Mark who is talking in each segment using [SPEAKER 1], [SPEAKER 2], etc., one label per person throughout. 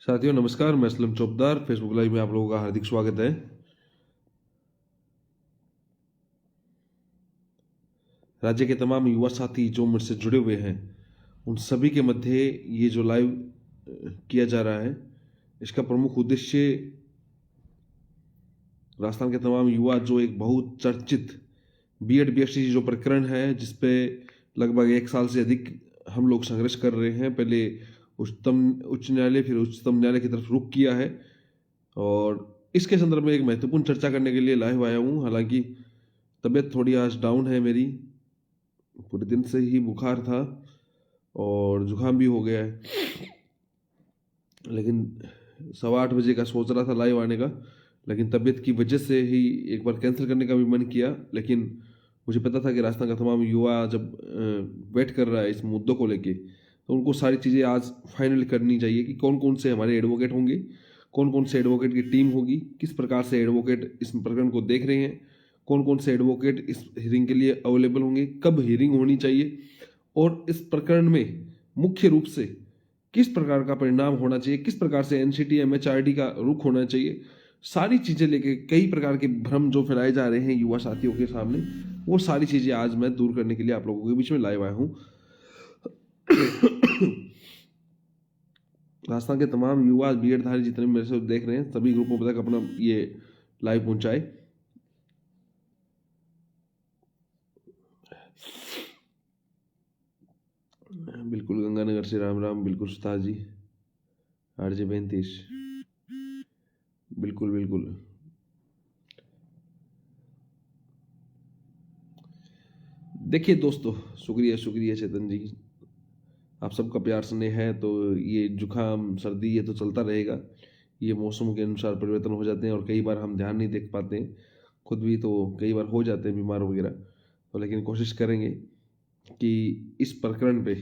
[SPEAKER 1] साथियों नमस्कार, मैं असलम चौकदार। फेसबुक लाइव में आप लोगों का हार्दिक स्वागत है। राज्य के तमाम युवा साथी जो मुझसे जुड़े हुए हैं उन सभी के मध्य ये जो लाइव किया जा रहा है, इसका प्रमुख उद्देश्य राजस्थान के तमाम युवा जो एक बहुत चर्चित बीएड बीएससी जो प्रकरण है, जिसपे लगभग 1 साल से अधिक हम लोग संघर्ष कर रहे हैं। पहले उच्च न्यायालय, फिर उच्चतम न्यायालय की तरफ रुख किया है और इसके संदर्भ में एक महत्वपूर्ण चर्चा करने के लिए लाइव आया हूँ। हालांकि तबीयत थोड़ी आज डाउन है मेरी, पूरे दिन से ही बुखार था और जुकाम भी हो गया है, लेकिन 8:15 का सोच रहा था लाइव आने का, लेकिन तबीयत की वजह से ही एक बार कैंसिल करने का भी मन किया। लेकिन मुझे पता था कि राजस्थान का तमाम युवा जब वेट कर रहा है इस मुद्दों को लेके, तो उनको सारी चीज़ें आज फाइनल करनी चाहिए कि कौन कौन से हमारे एडवोकेट होंगे, कौन कौन से एडवोकेट की टीम होगी, किस प्रकार से एडवोकेट इस प्रकरण को देख रहे हैं, कौन कौन से एडवोकेट इस हियरिंग के लिए अवेलेबल होंगे, कब हियरिंग होनी चाहिए और इस प्रकरण में मुख्य रूप से किस प्रकार का परिणाम होना चाहिए, किस प्रकार से एनसीटी एमएचआरडी का रुख होना चाहिए। सारी चीज़ें लेके कई प्रकार के भ्रम जो फैलाए जा रहे हैं युवा साथियों के सामने, वो सारी चीज़ें आज मैं दूर करने के लिए आप लोगों के बीच में लाइव आया हूँ। राजस्थान के तमाम युवा बीएड धारी जितने मेरे से देख रहे हैं, सभी ग्रुपों तक अपना ये लाइव पहुंचाए। बिल्कुल गंगानगर से राम राम, बिल्कुल सुतार जी, आरजे 35, बिल्कुल बिल्कुल। देखिए दोस्तों, शुक्रिया शुक्रिया चेतन जी, आप सबका प्यार स्नेह है तो ये जुकाम सर्दी ये तो चलता रहेगा। ये मौसम के अनुसार परिवर्तन हो जाते हैं और कई बार हम ध्यान नहीं देख पाते हैं, खुद भी तो कई बार हो जाते हैं बीमार वगैरह। तो लेकिन कोशिश करेंगे कि इस प्रकरण पे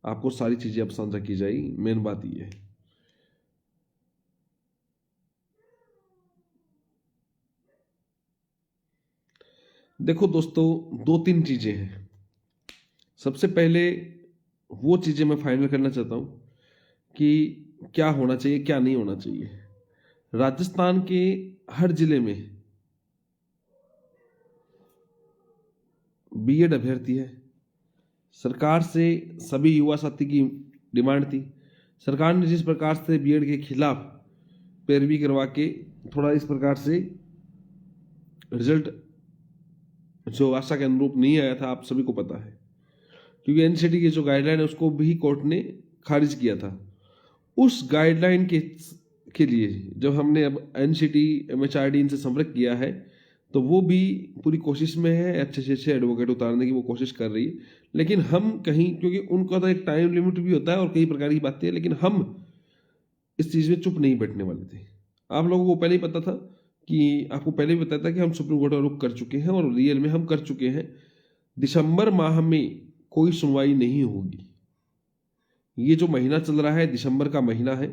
[SPEAKER 1] आपको सारी चीज़ें अब साझा की जाएगी। मेन बात ये है, देखो दोस्तों, 2-3 चीज़ें हैं। सबसे पहले वो चीज़ें मैं फाइनल करना चाहता हूँ कि क्या होना चाहिए, क्या नहीं होना चाहिए। राजस्थान के हर जिले में बीएड अभ्यर्थी है। सरकार से सभी युवा साथी की डिमांड थी। सरकार ने जिस प्रकार से बीएड के खिलाफ पैरवी करवा के थोड़ा इस प्रकार से रिजल्ट जो आशा के अनुरूप नहीं आया था, आप सभी को पता है, क्योंकि एनसीटी की जो गाइडलाइन है उसको भी कोर्ट ने खारिज किया था। उस गाइडलाइन के लिए जब हमने अब एनसीटी एमएचआरडी इनसे संपर्क किया है, तो वो भी पूरी कोशिश में है, अच्छे से अच्छे एडवोकेट उतारने की वो कोशिश कर रही है। लेकिन हम कहीं, क्योंकि उनका तो एक टाइम लिमिट भी होता है और कई प्रकार की बातें हैं, लेकिन हम इस चीज़ में चुप नहीं बैठने वाले थे। आप लोगों को पहले ही पता था कि आपको पहले ही बताया था कि हम सुप्रीम कोर्ट में रुख कर चुके हैं और रियल में हम कर चुके हैं। दिसंबर माह में कोई सुनवाई नहीं होगी। ये जो महीना चल रहा है, दिसंबर का महीना है,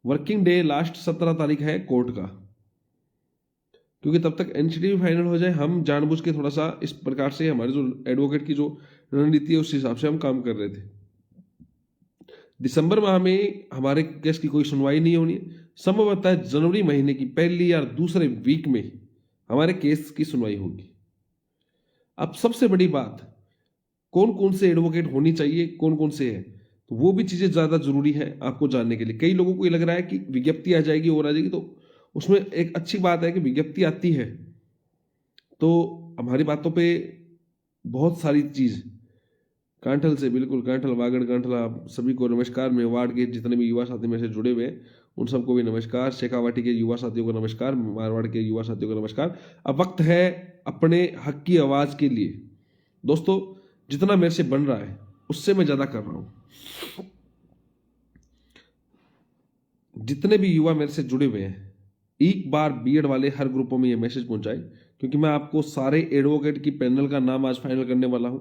[SPEAKER 1] वर्किंग डे लास्ट 17 तारीख है कोर्ट का, क्योंकि तब तक एनसीटी फाइनल हो जाए। हम जानबूझ के थोड़ा सा इस प्रकार से हमारे जो एडवोकेट की जो रणनीति है उस हिसाब से हम काम कर रहे थे। दिसंबर माह में हमारे केस की कोई सुनवाई नहीं होनी है। संभवतः है जनवरी महीने की पहली या दूसरे वीक में हमारे केस की सुनवाई होगी। अब सबसे बड़ी बात, कौन कौन से एडवोकेट होनी चाहिए, कौन कौन से है, तो वो भी चीज़ें ज़्यादा जरूरी है आपको जानने के लिए। कई लोगों को ये लग रहा है कि विज्ञप्ति आ जाएगी और आ जाएगी, तो उसमें एक अच्छी बात है कि विज्ञप्ति आती है तो हमारी बातों पे बहुत सारी चीज़ कांठल से, बिल्कुल कांठल वागड़ कांठल, आप सभी को नमस्कार। मेवाड़ के जितने भी युवा साथी मेरे से जुड़े हुए हैं उन सबको भी नमस्कार। शेखावाटी के युवा साथियों को नमस्कार, मारवाड़ के युवा साथियों को नमस्कार। अब वक्त है अपने हक की आवाज़ के लिए। दोस्तों, जितना मेरे से बन रहा है उससे मैं ज़्यादा कर रहा हूँ। जितने भी युवा मेरे से जुड़े हुए हैं, एक बार बीएड वाले हर ग्रुपों में ये मैसेज पहुंचाए, क्योंकि मैं आपको सारे एडवोकेट की पैनल का नाम आज फाइनल करने वाला हूं।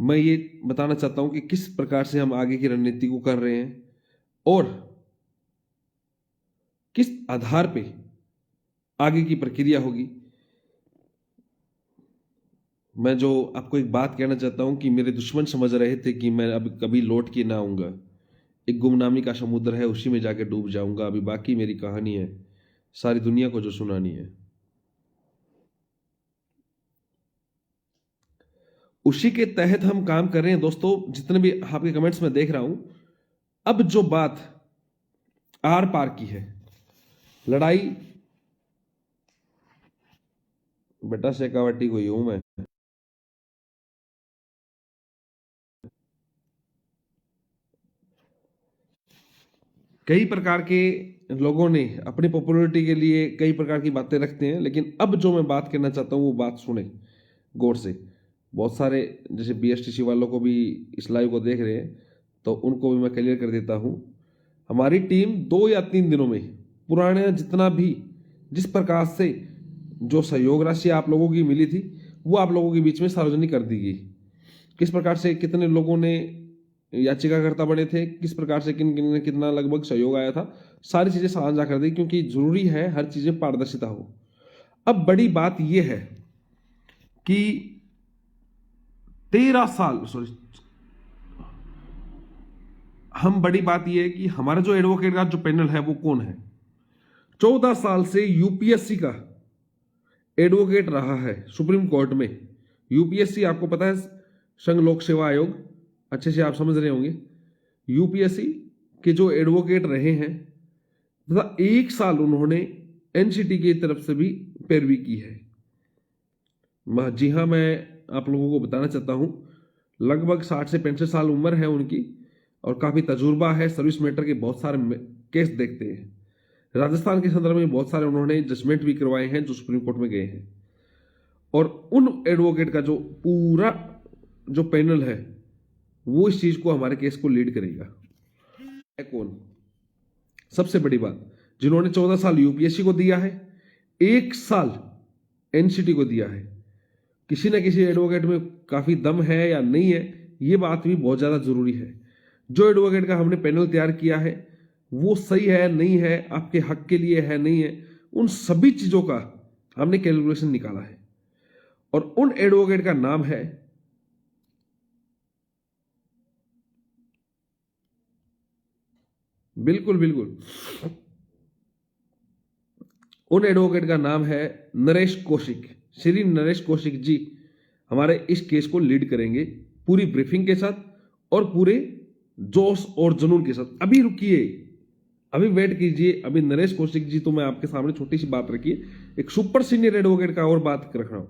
[SPEAKER 1] मैं ये बताना चाहता हूं कि किस प्रकार से हम आगे की रणनीति को कर रहे हैं और किस आधार पे आगे की प्रक्रिया होगी। मैं जो आपको एक बात कहना चाहता हूं कि मेरे दुश्मन समझ रहे थे कि मैं अब कभी लौट के ना आऊंगा, एक गुमनामी का समुद्र है, उसी में जाके डूब जाऊंगा। अभी बाकी मेरी कहानी है, सारी दुनिया को जो सुनानी है। उसी के तहत हम काम कर रहे हैं दोस्तों। जितने भी आपके कमेंट्स में देख रहा हूं, अब जो बात आर पार की है, लड़ाई बेटा शेखावटी को ही हूं मैं। कई प्रकार के लोगों ने अपनी पॉपुलैरिटी के लिए कई प्रकार की बातें रखते हैं, लेकिन अब जो मैं बात करना चाहता हूं वो बात सुने गौर से। बहुत सारे जैसे बीएसटीसी वालों को भी इस लाइव को देख रहे हैं, तो उनको भी मैं क्लियर कर देता हूं। हमारी टीम 2 या 3 दिनों में पुराने जितना भी जिस प्रकार से जो सहयोग राशि आप लोगों की मिली थी वो आप लोगों के बीच में सार्वजनिक कर दी गई। किस प्रकार से कितने लोगों ने याचिकाकर्ता बने थे, किस प्रकार से किन किन ने कितना लगभग सहयोग आया था, सारी चीजें साझा कर दी, क्योंकि जरूरी है हर चीजें पारदर्शिता हो। अब बड़ी बात यह है कि 13 साल हम बड़ी बात यह है कि हमारा जो एडवोकेट का जो पैनल है वो कौन है। 14 साल से यूपीएससी का एडवोकेट रहा है सुप्रीम कोर्ट में। यूपीएससी आपको पता है, संघ लोक सेवा आयोग, अच्छे से आप समझ रहे होंगे। यूपीएससी के जो एडवोकेट रहे हैं, तथा 1 साल उन्होंने एनसीटी की तरफ से भी पैरवी की है। जी हाँ, मैं आप लोगों को बताना चाहता हूं, लगभग 60 से 65 साल उम्र है उनकी और काफी तजुर्बा है। सर्विस मैटर के बहुत सारे केस देखते हैं। राजस्थान के संदर्भ में बहुत सारे उन्होंने जजमेंट भी करवाए हैं जो सुप्रीम कोर्ट में गए हैं। और उन एडवोकेट का जो पूरा जो पैनल है वो इस चीज को, हमारे केस को लीड करेगा। है कौन? सबसे बड़ी बात, जिन्होंने 14 साल यूपीएससी को दिया है, 1 साल एनसीटी को दिया है। किसी ना किसी एडवोकेट में काफी दम है या नहीं है, ये बात भी बहुत ज्यादा जरूरी है। जो एडवोकेट का हमने पैनल तैयार किया है वो सही है नहीं है, आपके हक के लिए है नहीं है, उन सभी चीजों का हमने कैलकुलेशन निकाला है। और उन एडवोकेट का नाम है बिल्कुल उन एडवोकेट का नाम है नरेश कौशिक। श्री नरेश कौशिक जी हमारे इस केस को लीड करेंगे पूरी ब्रीफिंग के साथ और पूरे जोश और जुनून के साथ। अभी रुकिए, अभी वेट कीजिए। अभी नरेश कौशिक जी तो मैं आपके सामने छोटी सी बात रखिए। एक सुपर सीनियर एडवोकेट का और बात रख रहा हूं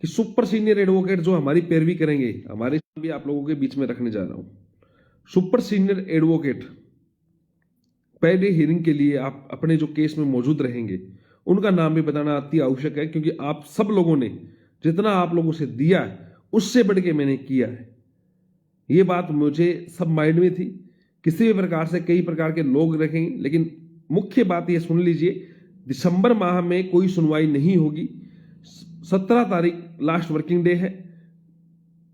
[SPEAKER 1] कि सुपर सीनियर एडवोकेट जो हमारी पैरवी करेंगे, हमारे भी आप लोगों के बीच में रखने जा रहा हूं। सुपर सीनियर एडवोकेट पहले हियरिंग के लिए आप अपने जो केस में मौजूद रहेंगे उनका नाम भी बताना अति आवश्यक है, क्योंकि आप सब लोगों ने जितना आप लोगों से दिया है उससे बढ़ के मैंने किया है। ये बात मुझे सब माइंड में थी। किसी भी प्रकार से कई प्रकार के लोग रखेंगे, लेकिन मुख्य बात ये सुन लीजिए, दिसंबर माह में कोई सुनवाई नहीं होगी। 17 तारीख लास्ट वर्किंग डे है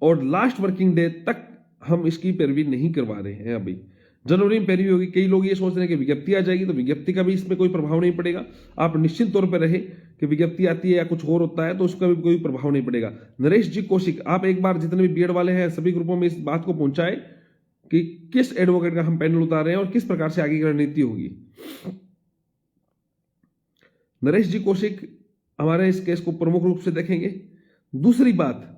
[SPEAKER 1] और लास्ट वर्किंग डे तक हम इसकी पैरवी नहीं करवा रहे हैं। अभी जनवरी में पैरवी होगी। कई लोग ये सोच रहे हैं कि विज्ञप्ति आ जाएगी, तो विज्ञप्ति का भी इसमें कोई प्रभाव नहीं पड़ेगा। आप निश्चित तौर पर रहे कि विज्ञप्ति आती है या कुछ और होता है तो उसका भी कोई प्रभाव नहीं पड़ेगा। नरेश जी कौशिक, आप एक बार जितने भी बीएड वाले हैं सभी ग्रुपों में इस बात को पहुंचाए कि किस एडवोकेट का हम पैनल उतार रहे हैं और किस प्रकार से आगे की रणनीति होगी। नरेश जी कौशिक हमारे इस केस को प्रमुख रूप से देखेंगे। दूसरी बात,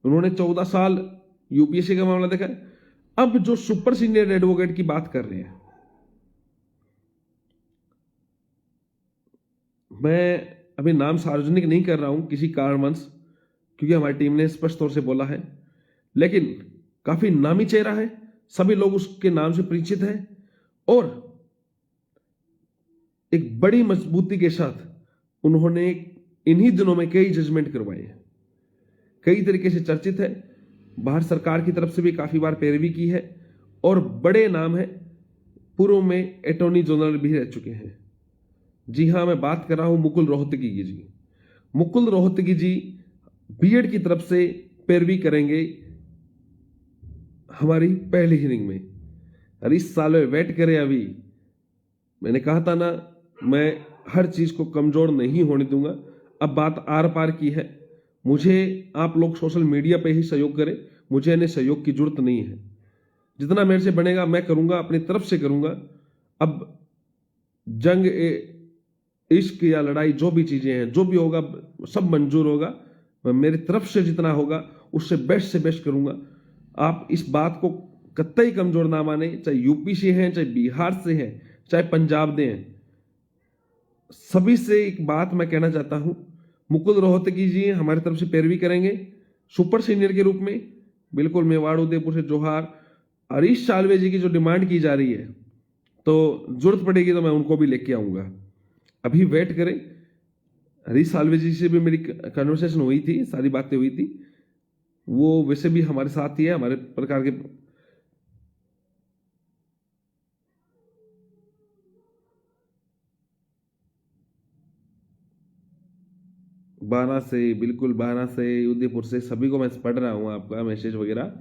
[SPEAKER 1] उन्होंने 14 साल यूपीएससी का मामला देखा है। अब जो सुपर सीनियर एडवोकेट की बात कर रहे हैं, मैं अभी नाम सार्वजनिक नहीं कर रहा हूं किसी कारणवश, क्योंकि हमारी टीम ने स्पष्ट तौर से बोला है, लेकिन काफी नामी चेहरा है, सभी लोग उसके नाम से परिचित हैं और एक बड़ी मजबूती के साथ उन्होंने इन्हीं दिनों में कई जजमेंट करवाए हैं, कई तरीके से चर्चित है। भारत सरकार की तरफ से भी काफी बार पैरवी की है और बड़े नाम है, पूर्व में अटॉर्नी जनरल भी रह चुके हैं। जी हां, मैं बात कर रहा हूं मुकुल रोहतगी जी। मुकुल रोहतगी जी बीएड की तरफ से पैरवी करेंगे हमारी पहली हियरिंग में। और इस साल में वेट करें। अभी मैंने कहा था ना, मैं हर चीज को कमजोर नहीं होने दूंगा। अब बात आर पार की है। मुझे आप लोग सोशल मीडिया पे ही सहयोग करें, मुझे इन्हें सहयोग की जरूरत नहीं है। जितना मेरे से बनेगा मैं करूंगा, अपनी तरफ से करूंगा। अब जंग इश्क या लड़ाई जो भी चीजें हैं, जो भी होगा सब मंजूर होगा। मैं मेरी तरफ से जितना होगा उससे बेस्ट करूंगा। आप इस बात को कतई कमजोर ना माने, चाहे यूपी से हैं, चाहे बिहार से हैं, चाहे पंजाब से हैं। सभी से एक बात मैं कहना चाहता हूं, मुकुल रोहतगी जी हमारी तरफ से पैरवी करेंगे सुपर सीनियर के रूप में। बिल्कुल मेवाड़ उदयपुर से जोहार। हरीश साल्वे जी की जो डिमांड की जा रही है, तो जरूरत पड़ेगी तो मैं उनको भी लेके आऊंगा। अभी वेट करें। हरीश साल्वे जी से भी मेरी कन्वर्सेशन हुई थी, सारी बातें हुई थी। वो वैसे भी हमारे साथ ही है, हमारे प्रकार के बाना से, बिल्कुल बाना से, उदयपुर से, सभी को मैं पढ़ रहा हूँ आपका मैसेज वगैरह।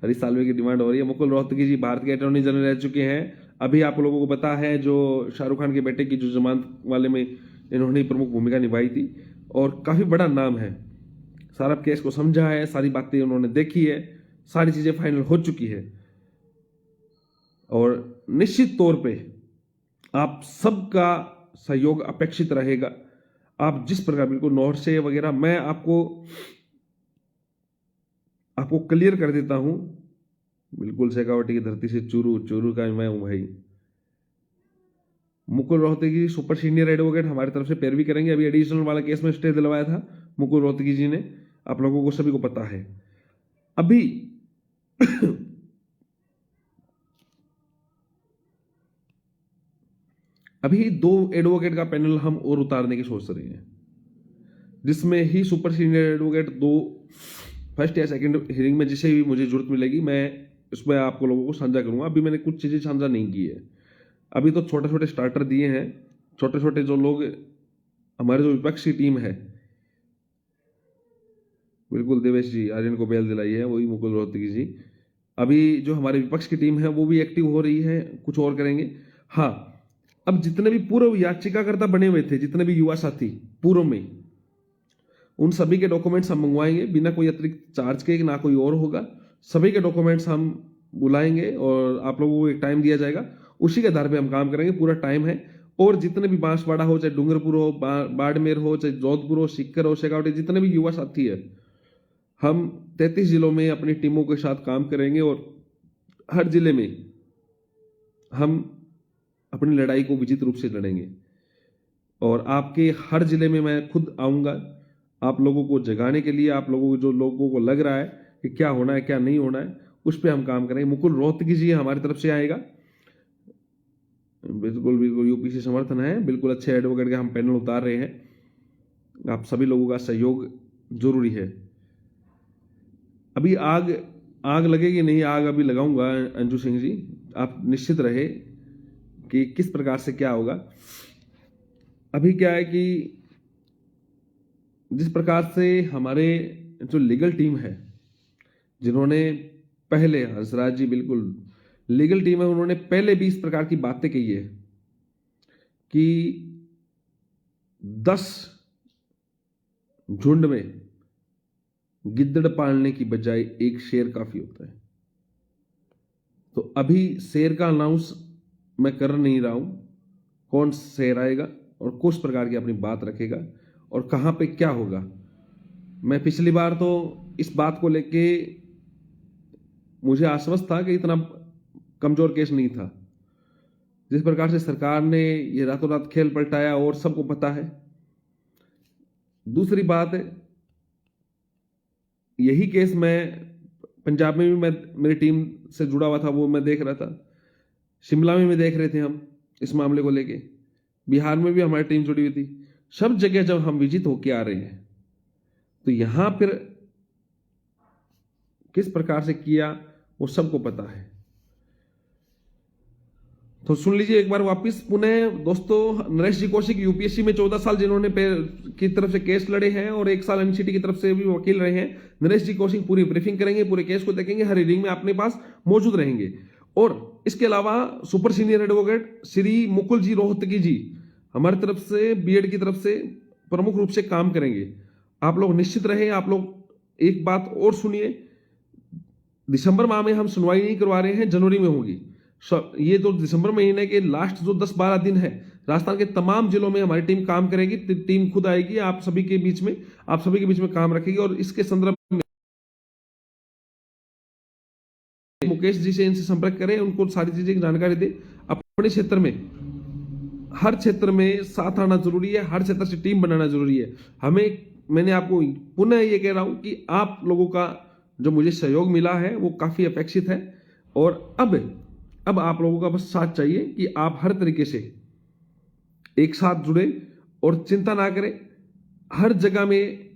[SPEAKER 1] हरीश साल्वे की डिमांड हो रही है। मुकुल रोहतगी जी भारत के अटॉर्नी जनरल रह चुके हैं। अभी आप लोगों को पता है जो शाहरुख खान के बेटे की जो जमानत वाले में इन्होंने प्रमुख भूमिका निभाई थी और काफी बड़ा नाम है। सारा केस को समझा है, सारी बातें उन्होंने देखी है, सारी चीजें फाइनल हो चुकी है। और निश्चित तौर पे आप सबका सहयोग अपेक्षित रहेगा। आप जिस प्रकार बिल्कुल नौर से वगैरह, मैं आपको क्लियर कर देता हूं। बिल्कुल शेखावटी की धरती से चूरू, चूरू का मैं हूं भाई। Mukul Rohatgi super senior advocate हमारी तरफ से पैरवी करेंगे। अभी एडिशनल वाला केस में स्टे दिलवाया था मुकुल रोहतगी जी ने, आप लोगों को सभी को पता है। अभी अभी 2 एडवोकेट का पैनल हम और उतारने की सोच रहे हैं, जिसमें ही सुपर सीनियर एडवोकेट 2 फर्स्ट या सेकंड हियरिंग में जिसे भी मुझे जरूरत मिलेगी मैं उसमें आप लोगों को साझा करूंगा। अभी मैंने कुछ चीजें साझा नहीं की है। अभी तो छोटे छोटे स्टार्टर दिए हैं। छोटे छोटे जो लोग, हमारे जो विपक्ष की टीम है, बिल्कुल देवेश जी आर्यन को बेल दिलाई है, वही मुकुल रोहतगी जी। अभी जो हमारे विपक्ष की टीम है वो भी एक्टिव हो रही है, कुछ और करेंगे। हाँ, अब जितने भी पूर्व याचिकाकर्ता बने हुए थे, जितने भी युवा साथी पूर्व में, उन सभी के डॉक्यूमेंट्स हम मंगवाएंगे बिना कोई अतिरिक्त चार्ज के, ना कोई और होगा। सभी के डॉक्यूमेंट्स हम बुलाएंगे और आप लोगों को एक टाइम दिया जाएगा, उसी के आधार पे हम काम करेंगे। पूरा टाइम है। और जितने भी बांसवाड़ा हो, चाहे डूंगरपुर हो, बाड़मेर हो, चाहे जोधपुर हो, सीकर हो, शेखावटी, जितने भी युवा साथी है, हम 33 जिलों में अपनी टीमों के साथ काम करेंगे और हर जिले में हम अपनी लड़ाई को विजित रूप से लड़ेंगे। और आपके हर जिले में मैं खुद आऊंगा आप लोगों को जगाने के लिए। आप लोगों को जो लोगों को लग रहा है कि क्या होना है क्या नहीं होना है, उस पर हम काम करेंगे। मुकुल रोहतगी जी हमारी तरफ से आएगा, बिल्कुल बिल्कुल यूपी से समर्थन है। बिल्कुल अच्छे एडवोकेट के हम पैनल उतार रहे हैं। आप सभी लोगों का सहयोग जरूरी है। अभी आग लगेगी नहीं, आग अभी लगाऊंगा अंजू सिंह जी, आप निश्चित रहे कि किस प्रकार से क्या होगा। अभी क्या है कि जिस प्रकार से हमारे जो लीगल टीम है, जिन्होंने पहले, हंसराज जी बिल्कुल लीगल टीम है, उन्होंने पहले भी इस प्रकार की बातें कही है कि 10 झुंड में गिद्दड़ पालने की बजाय एक शेर काफी होता है। तो अभी शेर का अनाउंस मैं कर नहीं रहा हूं, कौन शेर आएगा और किस प्रकार की अपनी बात रखेगा और कहां पे क्या होगा। मैं पिछली बार तो इस बात को लेके मुझे आश्वस्त था कि इतना कमजोर केस नहीं था। जिस प्रकार से सरकार ने ये रातों रात खेल पलटाया और सबको पता है। दूसरी बात, यही केस मैं पंजाब में भी मैं मेरी टीम से जुड़ा हुआ था, वो मैं देख रहा था। शिमला में भी देख रहे थे हम इस मामले को लेके। बिहार में भी हमारी टीम जुड़ी हुई थी। सब जगह जब हम विजित होके आ रहे हैं तो यहां फिर किस प्रकार से किया वो सबको पता है। तो सुन लीजिए एक बार वापिस पुनः दोस्तों। नरेश जी कौशिक यूपीएससी में 14 साल जिन्होंने की तरफ से केस लड़े हैं और 1 साल एनसीटी की तरफ से भी वकील रहे हैं। नरेश जी कौशिक पूरी ब्रीफिंग करेंगे, पूरे केस को देखेंगे, हर रीडिंग में अपने पास मौजूद रहेंगे। और इसके अलावा super senior advocate Shri Mukul ji Rohatgi ji हमारी तरफ से, बीएड की तरफ से प्रमुख रूप से काम करेंगे। आप लोग निश्चित रहे। आप लोग एक बात और सुनिए, दिसंबर माह में हम सुनवाई नहीं करवा रहे हैं, जनवरी में होगी। ये तो दिसंबर महीने के लास्ट जो 10-12 दिन है, राजस्थान के तमाम जिलों में हमारी टीम काम करेगी। टीम खुद आएगी, आप सभी के बीच में काम रखेगी। और इसके संदर्भ में मुकेश जी से इनसे संपर्क करें, उनको सारी चीजें की जानकारी दे। अपने क्षेत्र में, हर क्षेत्र में साथ आना जरूरी है, हर क्षेत्र से टीम बनाना जरूरी है मैंने आपको पुनः ये कह रहा हूं कि आप लोगों का जो मुझे सहयोग मिला है वो काफी अपेक्षित है। और अब आप लोगों का बस साथ चाहिए कि आप हर तरीके से एक साथ जुड़े और चिंता ना करें। हर जगह में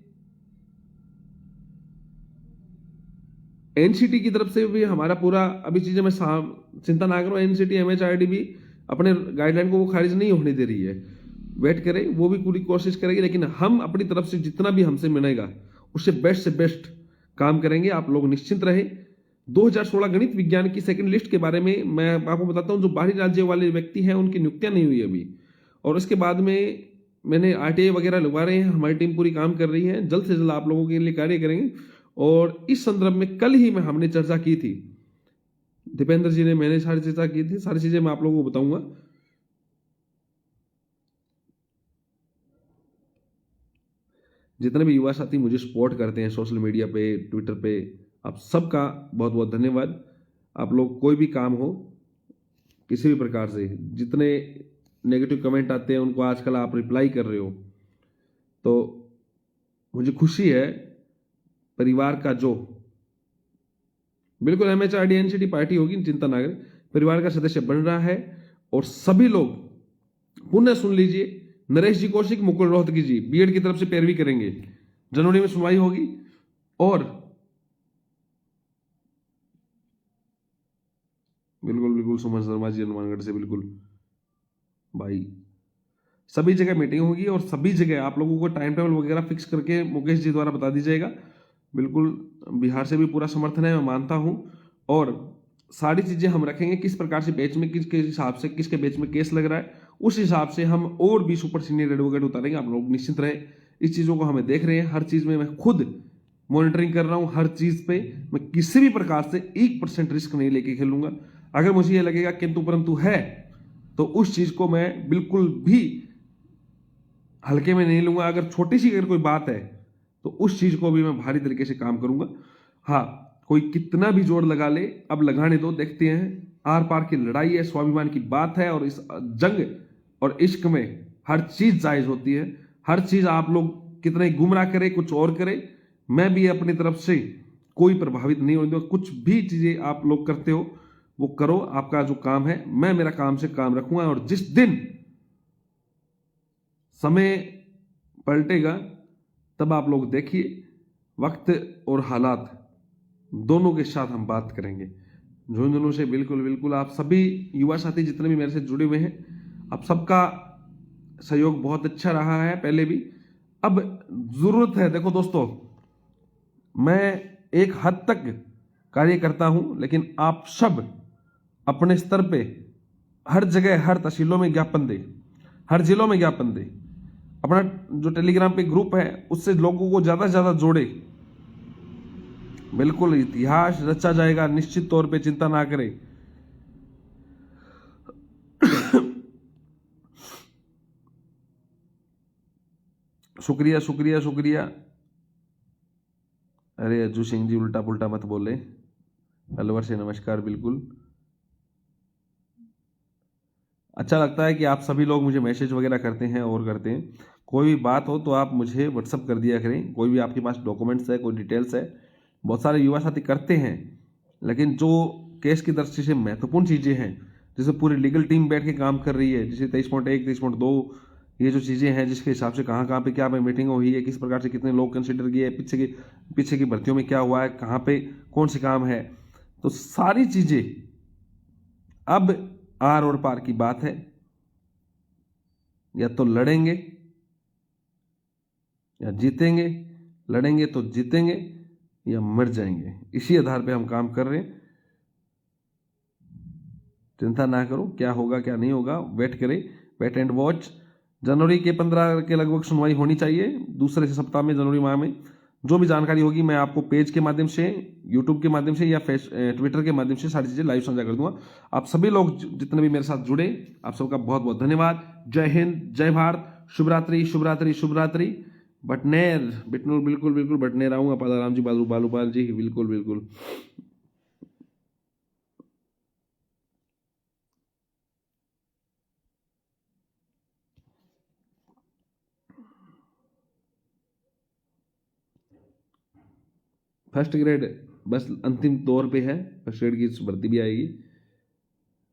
[SPEAKER 1] एनसीटी की तरफ से भी हमारा पूरा अभी चीजें मैं चिंता ना करो, एनसीटी एमएचआरडी भी अपने गाइडलाइन को वो खारिज नहीं होने दे रही है। वेट करें, वो भी पूरी कोशिश करेगी, लेकिन हम अपनी तरफ से जितना भी हमसे मिलेगा उससे बेस्ट काम करेंगे। आप लोग निश्चिंत रहे। 2016 गणित विज्ञान की सेकंड लिस्ट के बारे में मैं आपको बताता हूं। जो बाहरी राज्य वाले व्यक्ति हैं उनकी नियुक्तियां नहीं हुई अभी, और उसके बाद में मैंने आरटीआई वगैरह लगवा रहे हैं। हमारी टीम पूरी काम कर रही है, जल्द से जल्द आप लोगों के लिए कार्य करेंगे। और इस संदर्भ में कल ही हमने चर्चा की थी, दीपेंद्र जी ने, मैंने सारी चर्चा की थी। सारी चीजें मैं आप लोगों को बताऊंगा। जितने भी युवा साथी मुझे सपोर्ट करते हैं सोशल मीडिया पे, ट्विटर पे, आप सबका बहुत बहुत धन्यवाद। आप लोग कोई भी काम हो, किसी भी प्रकार से, जितने नेगेटिव कमेंट आते हैं उनको आजकल आप रिप्लाई कर रहे हो, तो मुझे खुशी है। परिवार का जो बिल्कुल एमएचआरडी एनसीटी पार्टी होगी, चिंता ना करें, परिवार का सदस्य बन रहा है। और सभी लोग पुनः सुन लीजिए, नरेश जी कौशिक, मुकुल रोहतगी जी बीएड की तरफ से पैरवी करेंगे। जनवरी में सुनवाई होगी। और बिल्कुल सुमन शर्मा जी हनुमानगढ़ से, बिल्कुल भाई, सभी जगह मीटिंग होगी और सभी जगह आप लोगों को टाइम टेबल वगैरह फिक्स करके मुकेश जी द्वारा बता दीजिएगा। बिल्कुल बिहार से भी पूरा समर्थन है, मैं मानता हूं। और सारी चीजें हम रखेंगे, किस प्रकार से बेच में, किसके हिसाब से, किसके बेच में केस लग रहा है, उस हिसाब से हम और भी सुपर सीनियर एडवोकेट उतारेंगे। आप लोग निश्चित रहे, इस चीजों को हमें देख रहे हैं। हर चीज में मैं खुद मॉनिटरिंग कर रहा हूं। हर चीज पे मैं किसी भी प्रकार से 1% रिस्क नहीं लेके खेलूंगा। अगर मुझे ये लगेगा किंतु परंतु है, तो उस चीज को मैं बिल्कुल भी हल्के में नहीं लूंगा। अगर छोटी सी अगर कोई बात है तो उस चीज को भी मैं भारी तरीके से काम करूंगा। हाँ, कोई कितना भी जोर लगा ले, अब लगाने दो, देखते हैं। आर पार की लड़ाई है, स्वाभिमान की बात है, और इस जंग और इश्क में हर चीज जायज होती है। हर चीज आप लोग कितने गुमराह करे, कुछ और करे, मैं भी अपनी तरफ से कोई प्रभावित नहीं होने दूंगा। कुछ भी चीजें आप लोग करते हो वो करो, आपका जो काम है, मैं मेरा काम से काम रखूंगा। और जिस दिन समय पलटेगा तब आप लोग देखिए, वक्त और हालात दोनों के साथ हम बात करेंगे झुंझुनू से। बिल्कुल आप सभी युवा साथी जितने भी मेरे से जुड़े हुए हैं, आप सबका सहयोग बहुत अच्छा रहा है पहले भी। अब जरूरत है, देखो दोस्तों, मैं एक हद तक कार्य करता हूं, लेकिन आप सब अपने स्तर पे हर जगह, हर तहसीलों में ज्ञापन दे, हर जिलों में ज्ञापन दे। अपना जो टेलीग्राम पे ग्रुप है उससे लोगों को ज्यादा से ज्यादा जोड़े। बिल्कुल इतिहास रचा जाएगा, निश्चित तौर पे, चिंता ना करें। शुक्रिया। अरे अज्जू सिंह जी, उल्टा पुल्टा मत बोले। अलवर से नमस्कार। बिल्कुल अच्छा लगता है कि आप सभी लोग मुझे मैसेज वगैरह करते हैं और करते हैं। कोई भी बात हो तो आप मुझे व्हाट्सअप कर दिया करें। कोई भी आपके पास डॉक्यूमेंट्स है, कोई डिटेल्स है, बहुत सारे युवा साथी करते हैं, लेकिन जो केस की दृष्टि से महत्वपूर्ण चीज़ें हैं, जैसे पूरी लीगल टीम बैठ के काम कर रही है, जैसे 23.1, 23.2, ये जो चीज़ें हैं, जिसके हिसाब से कहाँ पे क्या मीटिंग हुई है, किस प्रकार से कितने लोग कंसिडर किए, पीछे की भर्तियों में क्या हुआ है, कहाँ पे कौन से काम है, तो सारी चीज़ें अब आर और पार की बात है। या तो लड़ेंगे या जीतेंगे, लड़ेंगे तो जीतेंगे या मर जाएंगे। इसी आधार पे हम काम कर रहे हैं। चिंता ना करो, क्या होगा क्या नहीं होगा, वेट करें, वेट एंड वॉच। जनवरी के 15 के लगभग सुनवाई होनी चाहिए, दूसरे सप्ताह में, जनवरी माह में जो भी जानकारी होगी मैं आपको पेज के माध्यम से, यूट्यूब के माध्यम से या ट्विटर के माध्यम से सारी चीज़ें लाइव साझा कर दूंगा। आप सभी लोग जितने भी मेरे साथ जुड़े, आप सबका बहुत बहुत धन्यवाद। जय हिंद, जय भारत, शुभ रात्रि, शुभ रात्रि, शुभ रात्रि। बटनेर, बिटनूर, बिल्कुल बिल्कुल बटनेर आऊँगा। पादाराम जी, बालूपाल जी, बिल्कुल बिल्कुल। फर्स्ट ग्रेड बस अंतिम दौर पे है, फर्स्ट ग्रेड की भर्ती भी आएगी।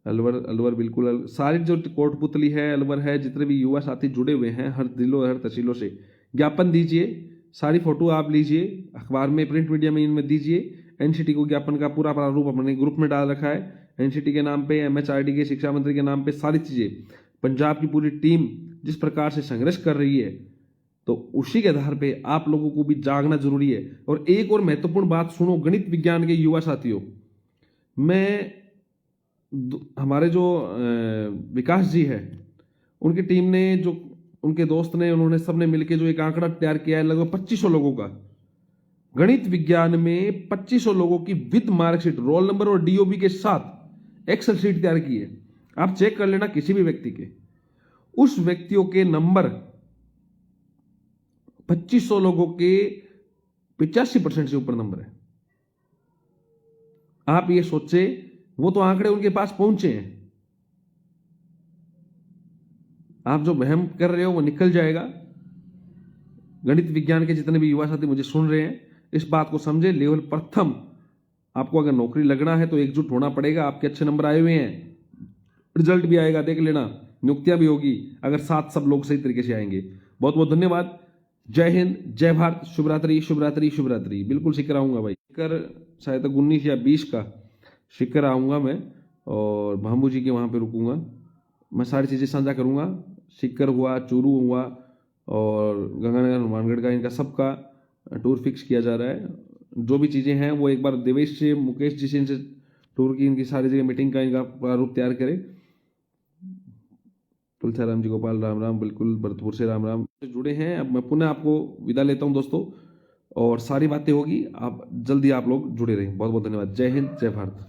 [SPEAKER 1] अलवर बिल्कुल, सारी जो कोटपुतली है, अलवर है, जितने भी युवा साथी जुड़े हुए हैं हर दिलों हर तहसीलों से, ज्ञापन दीजिए, सारी फोटो आप लीजिए, अखबार में, प्रिंट मीडिया में इनमें दीजिए। एनसीटी को ज्ञापन का पूरा प्रारूप अपने ग्रुप में डाल रखा है, एनसीटी के नाम पे, एमएचआरडी के शिक्षा मंत्री के नाम पे, सारी चीजें। पंजाब की पूरी टीम जिस प्रकार से संघर्ष कर रही है, तो उसी के आधार पे आप लोगों को भी जागना जरूरी है। और एक और महत्वपूर्ण बात सुनो गणित विज्ञान के युवा साथियों, मैं हमारे जो विकास जी है, उनकी टीम ने, जो उनके दोस्त ने, उन्होंने सबने मिलकर जो एक आंकड़ा तैयार किया है, लगभग 2500 लोगों का, गणित विज्ञान में 2500 लोगों की विद मार्कशीट, रोल नंबर और डीओबी के साथ एक्सेल शीट तैयार की है। आप चेक कर लेना किसी भी व्यक्ति के, उस व्यक्तियों के नंबर 2500 लोगों के 85% से ऊपर नंबर है। आप ये सोचे, वो तो आंकड़े उनके पास पहुंचे हैं। आप जो वहम कर रहे हो वो निकल जाएगा। गणित विज्ञान के जितने भी युवा साथी मुझे सुन रहे हैं, इस बात को समझे। लेवल प्रथम आपको अगर नौकरी लगना है तो एकजुट होना पड़ेगा। आपके अच्छे नंबर आए हुए हैं, रिजल्ट भी आएगा, देख लेना, नियुक्तियां भी होगी, अगर साथ सब लोग सही तरीके से आएंगे। बहुत बहुत धन्यवाद। जय हिंद, जय भारत, शुभ रात्रि, शुभ रात्रि, शुभ रात्रि। बिल्कुल शिखर आऊंगा भाई, शिखर शायद 19 या 20 का शिखर आऊंगा मैं, और भामू जी के वहाँ पे रुकूंगा। मैं सारी चीज़ें साझा करूंगा। शिखर हुआ, चूरू हुआ, और गंगानगर, हनुमानगढ़ का, इनका सबका टूर फिक्स किया जा रहा है। जो भी चीज़ें हैं वो एक बार देवेश से, मुकेश जी से, इनसे टूर की, इनकी सारी जगह मीटिंग का इनका प्रारूप तैयार करें। तुलसीराम जी, गोपाल, राम राम, बिल्कुल भरतपुर से राम राम जुड़े हैं। अब मैं पुनः आपको विदा लेता हूं दोस्तों, और सारी बातें होगी, आप जल्दी आप लोग जुड़े रहें। बहुत बहुत धन्यवाद। जय हिंद, जय भारत।